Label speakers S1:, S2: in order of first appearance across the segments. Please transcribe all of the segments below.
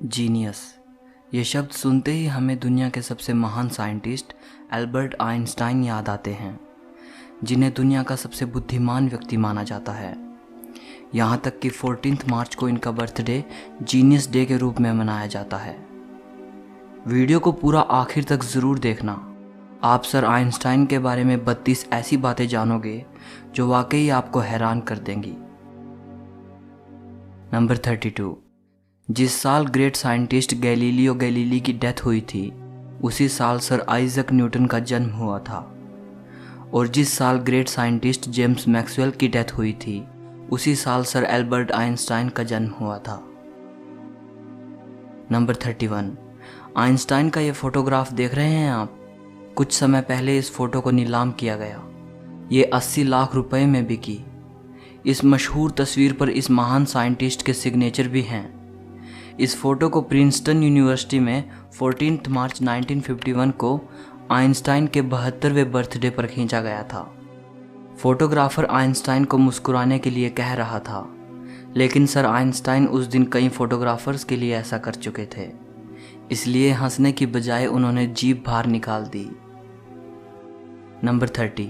S1: Genius, ये शब्द सुनते ही हमें दुनिया के सबसे महान साइंटिस्ट एल्बर्ट आइंस्टाइन याद आते हैं, जिन्हें दुनिया का सबसे बुद्धिमान व्यक्ति माना जाता है। यहाँ तक कि 14 मार्च को इनका बर्थडे जीनियस डे के रूप में मनाया जाता है। वीडियो को पूरा आखिर तक ज़रूर देखना। आप सर आइंस्टाइन के बारे में 32 ऐसी बातें जानोगे जो वाकई आपको हैरान कर देंगी। नंबर 32। जिस साल ग्रेट साइंटिस्ट गैलीलियो गैलीली की डेथ हुई थी, उसी साल सर आइजक न्यूटन का जन्म हुआ था। और जिस साल ग्रेट साइंटिस्ट जेम्स मैक्सवेल की डेथ हुई थी, उसी साल सर एल्बर्ट आइंस्टाइन का जन्म हुआ था। नंबर 31। आइंस्टाइन का ये फोटोग्राफ देख रहे हैं आप? कुछ समय पहले इस फोटो को नीलाम किया गया। ये 80 लाख रुपए में बिकी। इस मशहूर तस्वीर पर इस महान साइंटिस्ट के सिग्नेचर भी हैं। इस फोटो को प्रिंसटन यूनिवर्सिटी में 14 मार्च 1951 को आइंस्टाइन के 72वें बर्थडे पर खींचा गया था। फोटोग्राफर आइंस्टाइन को मुस्कुराने के लिए कह रहा था, लेकिन सर आइंस्टाइन उस दिन कई फोटोग्राफर्स के लिए ऐसा कर चुके थे, इसलिए हंसने की बजाय उन्होंने जीभ बाहर निकाल दी। नंबर 30।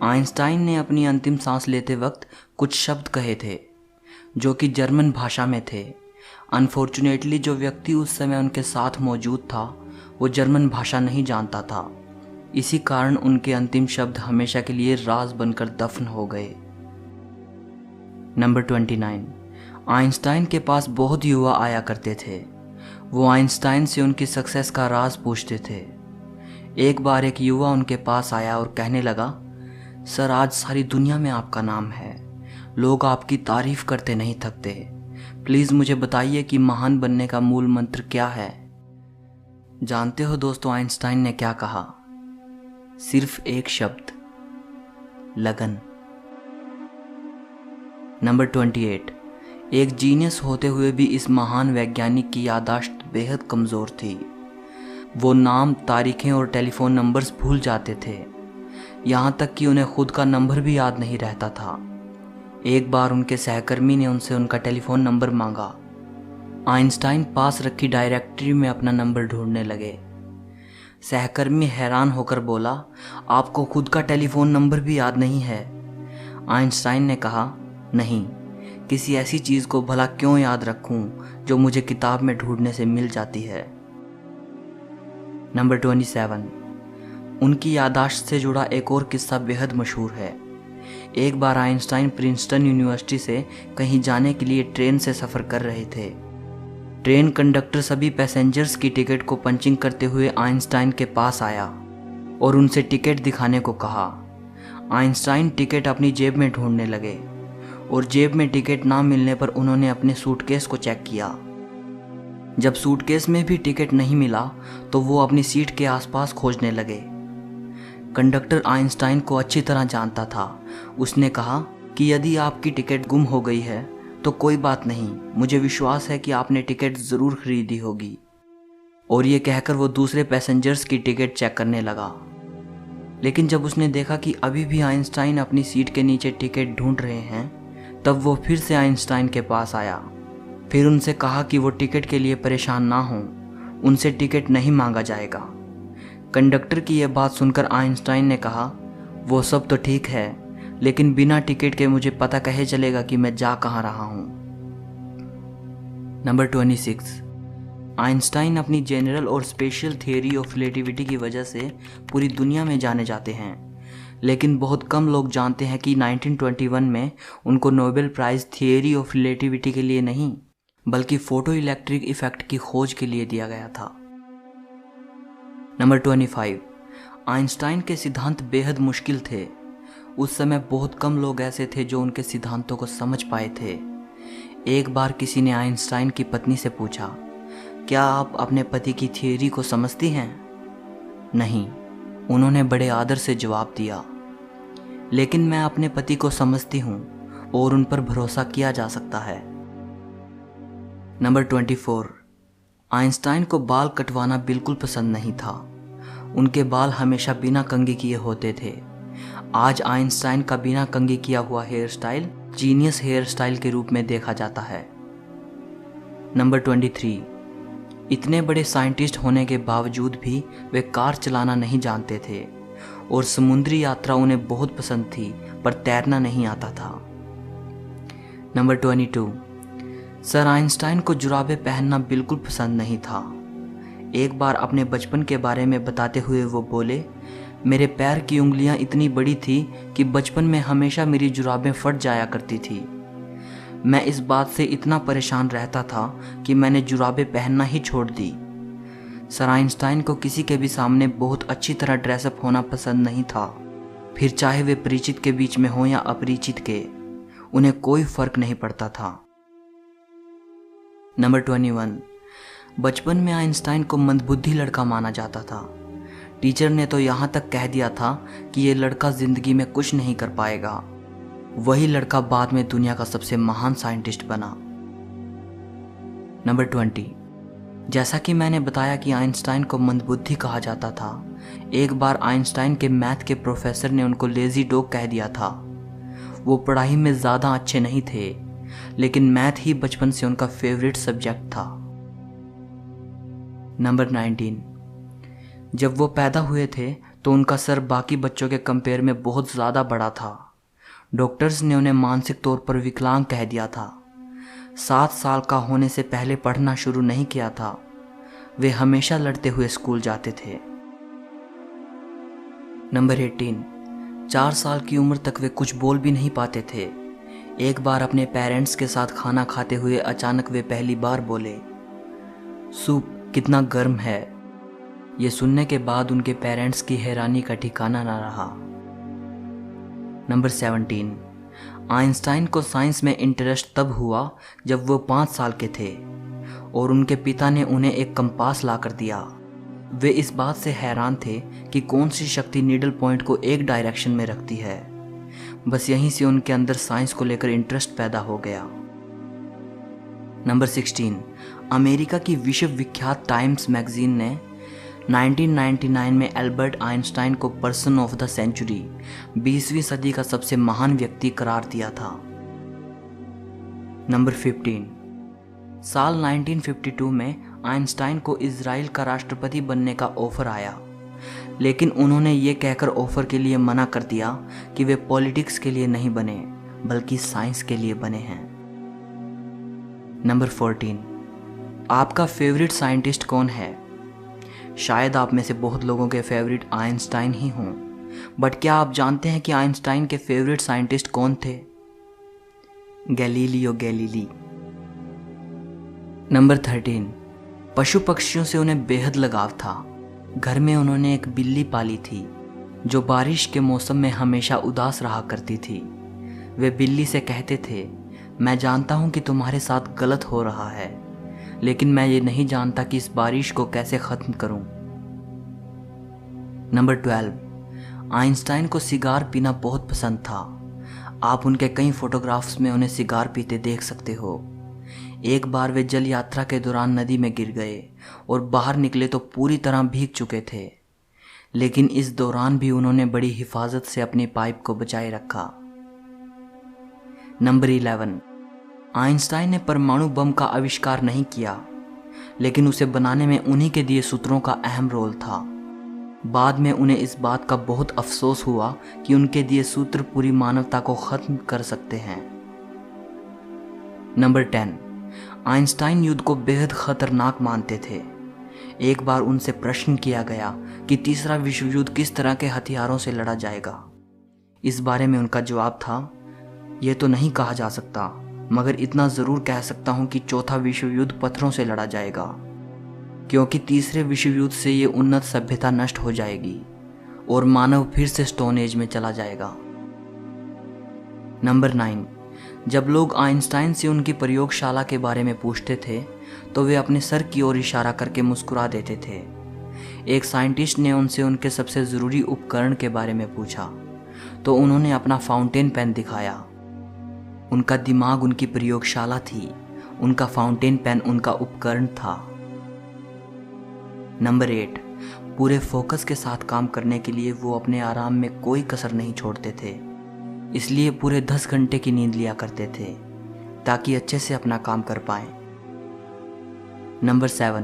S1: आइंस्टाइन ने अपनी अंतिम सांस लेते वक्त कुछ शब्द कहे थे जो कि जर्मन भाषा में थे। अनफॉर्चुनेटली जो व्यक्ति उस समय उनके साथ मौजूद था वो जर्मन भाषा नहीं जानता था। इसी कारण उनके अंतिम शब्द हमेशा के लिए राज बनकर दफन हो गए। नंबर 29। आइंस्टाइन के पास बहुत युवा आया करते थे। वो आइंस्टाइन से उनकी सक्सेस का राज पूछते थे। एक बार एक युवा उनके पास आया और कहने लगा, सर आज सारी दुनिया में आपका नाम है, लोग आपकी तारीफ करते नहीं थकते, प्लीज़ मुझे बताइए कि महान बनने का मूल मंत्र क्या है। जानते हो दोस्तों आइंस्टाइन ने क्या कहा? सिर्फ एक शब्द, लगन। नंबर 28। एक जीनियस होते हुए भी इस महान वैज्ञानिक की याददाश्त बेहद कमज़ोर थी। वो नाम, तारीखें और टेलीफोन नंबर्स भूल जाते थे। यहाँ तक कि उन्हें खुद का नंबर भी याद नहीं रहता था। एक बार उनके सहकर्मी ने उनसे उनका टेलीफोन नंबर मांगा। आइंस्टाइन पास रखी डायरेक्टरी में अपना नंबर ढूंढने लगे। सहकर्मी हैरान होकर बोला, आपको खुद का टेलीफोन नंबर भी याद नहीं है? आइंस्टाइन ने कहा, नहीं, किसी ऐसी चीज़ को भला क्यों याद रखूं जो मुझे किताब में ढूंढने से मिल जाती है। नंबर 27। उनकी याददाश्त से जुड़ा एक और किस्सा बेहद मशहूर है। एक बार आइंस्टाइन प्रिंसटन यूनिवर्सिटी से कहीं जाने के लिए ट्रेन से सफ़र कर रहे थे। ट्रेन कंडक्टर सभी पैसेंजर्स की टिकट को पंचिंग करते हुए आइंस्टाइन के पास आया और उनसे टिकट दिखाने को कहा। आइंस्टाइन टिकट अपनी जेब में ढूंढने लगे और जेब में टिकट ना मिलने पर उन्होंने अपने सूटकेस को चेक किया। जब सूटकेस में भी टिकट नहीं मिला तो वो अपनी सीट के आसपास खोजने लगे। कंडक्टर आइंस्टाइन को अच्छी तरह जानता था। उसने कहा कि यदि आपकी टिकट गुम हो गई है तो कोई बात नहीं, मुझे विश्वास है कि आपने टिकट ज़रूर खरीदी होगी। और ये कहकर वो दूसरे पैसेंजर्स की टिकट चेक करने लगा। लेकिन जब उसने देखा कि अभी भी आइंस्टाइन अपनी सीट के नीचे टिकट ढूंढ रहे हैं, तब वो फिर से आइंस्टाइन के पास आया। फिर उनसे कहा कि वो टिकट के लिए परेशान ना हों, उनसे टिकट नहीं मांगा जाएगा। कंडक्टर की यह बात सुनकर आइंस्टाइन ने कहा, वो सब तो ठीक है, लेकिन बिना टिकट के मुझे पता कैसे चलेगा कि मैं जा कहाँ रहा हूँ। नंबर 26। आइंस्टाइन अपनी जनरल और स्पेशल थियरी ऑफ रिलेटिविटी की वजह से पूरी दुनिया में जाने जाते हैं, लेकिन बहुत कम लोग जानते हैं कि 1921 में उनको Nobel prize theory of relativity के लिए नहीं, बल्कि फोटो इलेक्ट्रिक इफेक्ट की खोज के लिए दिया गया था। नंबर 25। आइंस्टाइन के सिद्धांत बेहद मुश्किल थे। उस समय बहुत कम लोग ऐसे थे जो उनके सिद्धांतों को समझ पाए थे। एक बार किसी ने आइंस्टाइन की पत्नी से पूछा, क्या आप अपने पति की थियरी को समझती हैं? नहीं, उन्होंने बड़े आदर से जवाब दिया, लेकिन मैं अपने पति को समझती हूँ और उन पर भरोसा किया जा सकता है। नंबर 24। आइंस्टाइन को बाल कटवाना बिल्कुल पसंद नहीं था। उनके बाल हमेशा बिना कंघी किए होते थे। आज आइंस्टाइन का बिना कंघी किया हुआ hair style genius hair style के रूप में देखा जाता है। नंबर 23। इतने बड़े साइंटिस्ट होने के बावजूद भी वे कार चलाना नहीं जानते थे और समुद्री यात्रा उन्हें बहुत पसंद थी, पर तैरना नहीं आता था। नंबर 22, सर आइंस्टाइन को जुराबें पहनना बिल्कुल पसंद नहीं था। एक बार अपने बचपन के बारे में बताते हुए वो बोले, मेरे पैर की उंगलियां इतनी बड़ी थी कि बचपन में हमेशा मेरी जुराबें फट जाया करती थी। मैं इस बात से इतना परेशान रहता था कि मैंने जुराबें पहनना ही छोड़ दी। सर आइंस्टाइन को किसी के भी सामने बहुत अच्छी तरह ड्रेसअप होना पसंद नहीं था, फिर चाहे वे परिचित के बीच में हो या अपरिचित के, उन्हें कोई फर्क नहीं पड़ता था। नंबर 21, बचपन में आइंस्टाइन को मंदबुद्धि लड़का माना जाता था। टीचर ने तो यहाँ तक कह दिया था कि ये लड़का जिंदगी में कुछ नहीं कर पाएगा। वही लड़का बाद में दुनिया का सबसे महान साइंटिस्ट बना। नंबर 20, जैसा कि मैंने बताया कि आइंस्टाइन को मंदबुद्धि कहा जाता था, एक बार आइंस्टाइन के मैथ के प्रोफेसर ने उनको लेजी डॉग कह दिया था। वो पढ़ाई में ज़्यादा अच्छे नहीं थे, लेकिन मैथ ही बचपन से उनका फेवरेट सब्जेक्ट था। नंबर 19, जब वो पैदा हुए थे तो उनका सर बाकी बच्चों के कंपेयर में बहुत ज़्यादा बड़ा था। डॉक्टर्स ने उन्हें मानसिक तौर पर विकलांग कह दिया था। 7 साल का होने से पहले पढ़ना शुरू नहीं किया था। वे हमेशा लड़ते हुए स्कूल जाते थे। नंबर 18, 4 साल की उम्र तक वे कुछ बोल भी नहीं पाते थे। एक बार अपने पेरेंट्स के साथ खाना खाते हुए अचानक वे पहली बार बोले, सूप कितना गर्म है। ये सुनने के बाद उनके पेरेंट्स की हैरानी का ठिकाना न रहा। नंबर 17, आइंस्टाइन को साइंस में इंटरेस्ट तब हुआ जब वो 5 साल के थे और उनके पिता ने उन्हें एक कंपास ला कर दिया। वे इस बात से हैरान थे कि कौन सी शक्ति नीडल पॉइंट को एक डायरेक्शन में रखती है। बस यहीं से उनके अंदर साइंस को लेकर इंटरेस्ट पैदा हो गया। नंबर 16, अमेरिका की विश्व विख्यात टाइम्स मैगजीन ने 1999 में एल्बर्ट आइंस्टाइन को पर्सन ऑफ द सेंचुरी, 20वीं सदी का सबसे महान व्यक्ति करार दिया था। नंबर 15, साल 1952 में आइंस्टाइन को इजराइल का राष्ट्रपति बनने का ऑफर आया, लेकिन उन्होंने ये कहकर ऑफर के लिए मना कर दिया कि वे पॉलिटिक्स के लिए नहीं बने बल्कि साइंस के लिए बने हैं। नंबर 14, आपका फेवरेट साइंटिस्ट कौन है? शायद आप में से बहुत लोगों के फेवरेट आइंस्टाइन ही हों, बट क्या आप जानते हैं कि आइंस्टाइन के फेवरेट साइंटिस्ट कौन थे? Galileo Galilei. नंबर 13, पशु पक्षियों से उन्हें बेहद लगाव था। घर में उन्होंने एक बिल्ली पाली थी जो बारिश के मौसम में हमेशा उदास रहा करती थी। वे बिल्ली से कहते थे, मैं जानता हूं कि तुम्हारे साथ गलत हो रहा है, लेकिन मैं ये नहीं जानता कि इस बारिश को कैसे ख़त्म करूं। नंबर 12, आइंस्टाइन को सिगार पीना बहुत पसंद था। आप उनके कई फोटोग्राफ्स में उन्हें सिगार पीते देख सकते हो। एक बार वे जल यात्रा के दौरान नदी में गिर गए और बाहर निकले तो पूरी तरह भीग चुके थे, लेकिन इस दौरान भी उन्होंने बड़ी हिफाजत से अपनी पाइप को बचाए रखा। नंबर 11, आइंस्टाइन ने परमाणु बम का आविष्कार नहीं किया, लेकिन उसे बनाने में उन्हीं के दिए सूत्रों का अहम रोल था। बाद में उन्हें इस बात का बहुत अफसोस हुआ कि उनके दिए सूत्र पूरी मानवता को खत्म कर सकते हैं। नंबर 10, आइंस्टाइन युद्ध को बेहद खतरनाक मानते थे। एक बार उनसे प्रश्न किया गया कि तीसरा विश्व युद्ध किस तरह के हथियारों से लड़ा जाएगा। इस बारे में उनका जवाब था, यह तो नहीं कहा जा सकता, मगर इतना ज़रूर कह सकता हूं कि चौथा विश्व युद्ध पत्थरों से लड़ा जाएगा, क्योंकि तीसरे विश्व युद्ध से ये उन्नत सभ्यता नष्ट हो जाएगी और मानव फिर से स्टोन एज में चला जाएगा। नंबर 9, जब लोग आइंस्टाइन से उनकी प्रयोगशाला के बारे में पूछते थे तो वे अपने सर की ओर इशारा करके मुस्कुरा देते थे। एक साइंटिस्ट ने उनसे उनके सबसे ज़रूरी उपकरण के बारे में पूछा तो उन्होंने अपना फाउंटेन पेन दिखाया। उनका दिमाग उनकी प्रयोगशाला थी, उनका फाउंटेन पेन उनका उपकरण था। नंबर 8, पूरे फोकस के साथ काम करने के लिए वो अपने आराम में कोई कसर नहीं छोड़ते थे, इसलिए पूरे 10 घंटे की नींद लिया करते थे ताकि अच्छे से अपना काम कर पाएं। नंबर 7,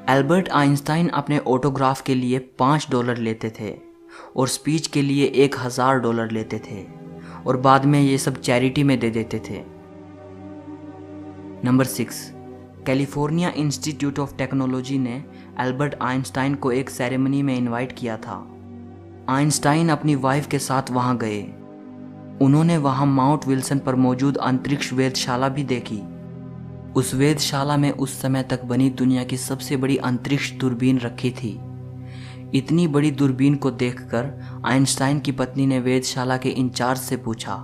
S1: एल्बर्ट आइंस्टाइन अपने ऑटोग्राफ के लिए $5 लेते थे और स्पीच के लिए $1000 लेते थे और बाद में ये सब चैरिटी में दे देते थे। Number 6, California institute of technology ने एल्बर्ट आइंस्टाइन को एक सेरेमनी में इनवाइट किया था। आइंस्टाइन अपनी वाइफ के साथ वहां गए। उन्होंने वहां माउंट विल्सन पर मौजूद अंतरिक्ष वेधशाला भी देखी। उस वेधशाला में उस समय तक बनी दुनिया की सबसे बड़ी अंतरिक्ष दूरबीन रखी थी। इतनी बड़ी दूरबीन को देखकर आइंस्टाइन की पत्नी ने वेधशाला के इंचार्ज से पूछा,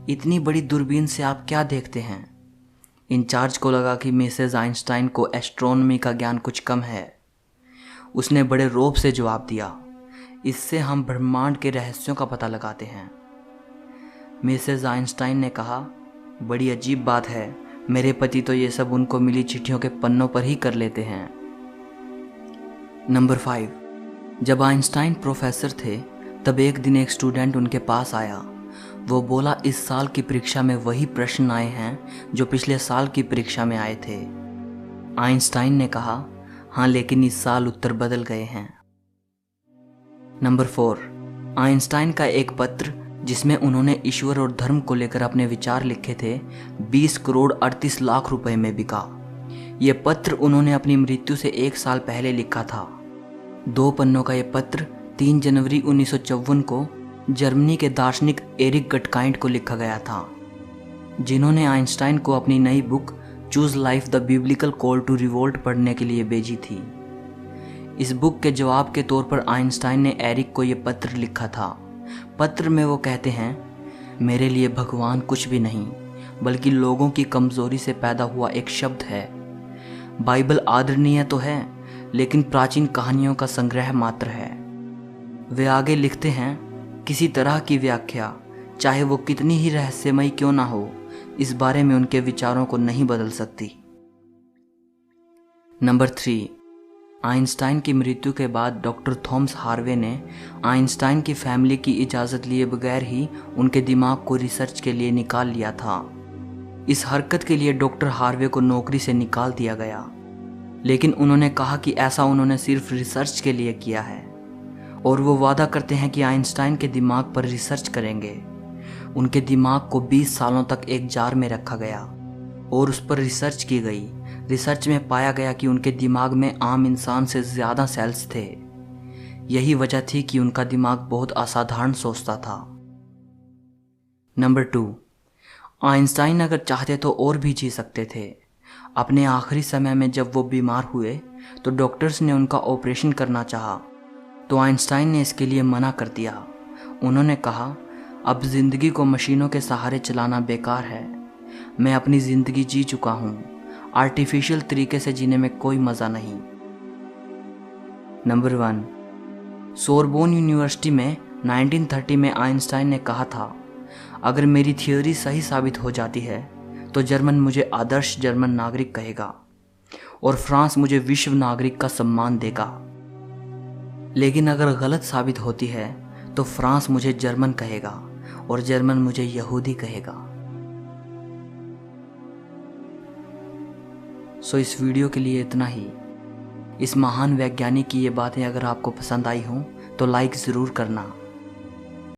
S1: इतनी बड़ी दूरबीन से आप क्या देखते हैं? इंचार्ज को लगा कि मिसेज आइंस्टाइन को एस्ट्रोनॉमी का ज्ञान कुछ कम है। उसने बड़े रौब से जवाब दिया, इससे हम ब्रह्मांड के रहस्यों का पता लगाते हैं। मिसेज आइंस्टाइन ने कहा, बड़ी अजीब बात है, मेरे पति तो ये सब उनको मिली चिट्ठियों के पन्नों पर ही कर लेते हैं। नंबर 5, जब आइंस्टाइन प्रोफेसर थे तब एक दिन एक स्टूडेंट उनके पास आया। वो बोला, इस साल की परीक्षा में वही प्रश्न आए हैं जो पिछले साल की परीक्षा में आए थे। आइंस्टाइन ने कहा, हाँ लेकिन इस साल उत्तर बदल गए हैं। नंबर 4, आइंस्टाइन का एक पत्र जिसमें उन्होंने ईश्वर और धर्म को लेकर अपने विचार लिखे थे 20 करोड़ 38 लाख रुपए में बिका। ये पत्र उन्होंने अपनी मृत्यु से 1 साल पहले लिखा था। 2 पन्नों का यह पत्र 3 जनवरी 1954 को जर्मनी के दार्शनिक एरिक गटकाइंड को लिखा गया था, जिन्होंने आइंस्टाइन को अपनी नई book choose life the biblical call to revolt पढ़ने के लिए भेजी थी। इस बुक के जवाब के तौर पर आइंस्टाइन ने एरिक को यह पत्र लिखा था। पत्र में वो कहते हैं, मेरे लिए भगवान कुछ भी नहीं बल्कि लोगों की कमजोरी से पैदा हुआ एक शब्द है। बाइबल आदरणीय तो है लेकिन प्राचीन कहानियों का संग्रह मात्र है। वे आगे लिखते हैं, किसी तरह की व्याख्या चाहे वो कितनी ही रहस्यमयी क्यों ना हो, इस बारे में उनके विचारों को नहीं बदल सकती। नंबर 3, आइंस्टाइन की मृत्यु के बाद डॉक्टर थॉमस हार्वे ने आइंस्टाइन की फैमिली की इजाज़त लिए बगैर ही उनके दिमाग को रिसर्च के लिए निकाल लिया था। इस हरकत के लिए डॉक्टर हार्वे को नौकरी से निकाल दिया गया, लेकिन उन्होंने कहा कि ऐसा उन्होंने सिर्फ रिसर्च के लिए किया है और वो वादा करते हैं कि आइंस्टाइन के दिमाग पर रिसर्च करेंगे। उनके दिमाग को 20 सालों तक एक जार में रखा गया और उस पर रिसर्च की गई। रिसर्च में पाया गया कि उनके दिमाग में आम इंसान से ज़्यादा सेल्स थे। यही वजह थी कि उनका दिमाग बहुत असाधारण सोचता था। नंबर 2, आइंस्टाइन अगर चाहते तो और भी जी सकते थे। अपने आखिरी समय में जब वो बीमार हुए तो डॉक्टर्स ने उनका ऑपरेशन करना चाहा, तो आइंस्टाइन ने इसके लिए मना कर दिया। उन्होंने कहा, अब ज़िंदगी को मशीनों के सहारे चलाना बेकार है। मैं अपनी ज़िंदगी जी चुका हूँ, आर्टिफिशियल तरीके से जीने में कोई मज़ा नहीं। नंबर 1, सोरबोन यूनिवर्सिटी में 1930 में आइंस्टाइन ने कहा था, अगर मेरी थियोरी सही साबित हो जाती है तो जर्मन मुझे आदर्श जर्मन नागरिक कहेगा और फ्रांस मुझे विश्व नागरिक का सम्मान देगा। लेकिन अगर गलत साबित होती है तो फ्रांस मुझे जर्मन कहेगा और जर्मन मुझे यहूदी कहेगा। सो इस वीडियो के लिए इतना ही। इस महान वैज्ञानिक की ये बातें अगर आपको पसंद आई हों तो लाइक ज़रूर करना।